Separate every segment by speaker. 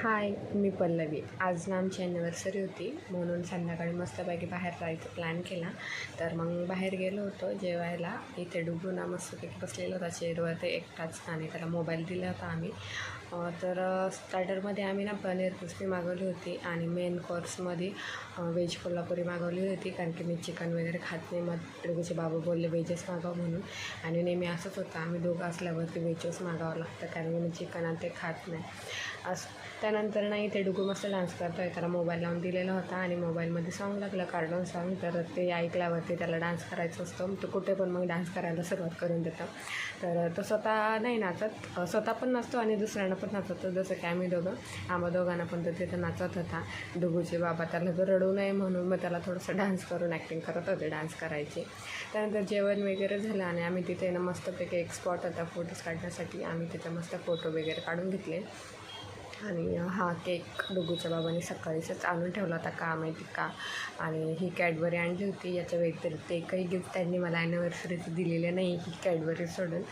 Speaker 1: हाय, मी पल्लवी. आज ना आमची ॲनिव्हर्सरी होती म्हणून संध्याकाळी मस्तपैकी बाहेर जायचं प्लॅन केला. तर मग बाहेर गेलो होतो जेवायला. इथे डुगू ना मस्तपैकी बसलेला होता चेअरवर ते एकटाच आणि त्याला मोबाईल दिला होता आम्ही. तर स्टार्टरमध्ये आम्ही ना पनीर क्रिस्पी मागवली होती आणि मेन कोर्समध्ये व्हेज कोल्हापुरी मागवली होती, कारण की मी चिकन वगैरे खात नाही. मग डुगूचे बाबा बोलले व्हेजच मागव म्हणून, आणि नेहमी असंच होतं, आम्ही दोघं असल्यावरती व्हेजच मागावं लागतं, कारण की मी चिकन आणि ते खात नाही. त्यानंतर नाही ते डुगू मस्त डान्स करतो आहे. त्याला मोबाईल लावून दिलेला होता आणि मोबाईलमध्ये सॉन्ग लागलं, कार्टून सॉन्ग. तर ते ऐकल्यावरती त्याला डान्स करायचं असतं. तो कुठे पण मग डान्स करायला सुरुवात करून देतो. तर तो स्वतः नाही नाचत, स्वतः पण नाचतो आणि दुसऱ्यांना पण नाचवतो. जसं की आम्ही आम्हा दोघांना पण तो तिथं नाचत होता. डुगूचे बाबा त्याला तर रडू नये म्हणून मग त्याला थोडंसं डान्स करून ॲक्टिंग करत होते, डान्स करायची. त्यानंतर जेवण वगैरे झालं आणि आम्ही तिथे ना मस्तपैकी एक स्पॉट होता फोटोज काढण्यासाठी. आम्ही तिथे मस्त फोटो वगैरे काढून घेतले. आणि हा केक डुगूच्या बाबांनी सकाळीच आणून ठेवला होता, का माहिती का. आणि ही कॅडबरी आणली होती. याच्या व्यतिरिक्त एकही गिफ्ट त्यांनी मला ॲनिव्हर्सरीचं दिलेलं नाही, ही कॅडबरी सोडून.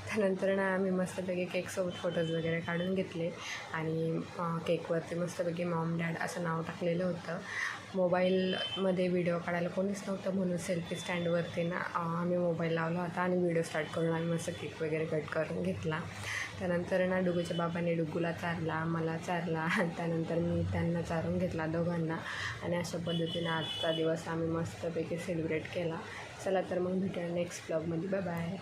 Speaker 1: त्यानंतर ना आम्ही मस्तपैकी केकसोबत फोटोज वगैरे काढून घेतले आणि केकवरती मस्तपैकी मॉम डॅड असं नाव टाकलेलं होतं. मोबाईलमध्ये व्हिडिओ काढायला कोणीच नव्हतं म्हणून सेल्फी स्टँडवरती ना आम्ही मोबाईल लावला होता आणि व्हिडिओ स्टार्ट करून आम्ही मस्त केक वगैरे कट करून घेतला. त्यानंतर ना डुगूच्या बाबांनी डुगूला चारला, मला चारला. त्यानंतर मी त्यांना चारून घेतला दोघांना. आणि अशा पद्धतीने आजचा दिवस आम्ही मस्तपैकी सेलिब्रेट केला. चला तर मग भेटूया नेक्स्ट ब्लॉगमध्ये. Bye bye.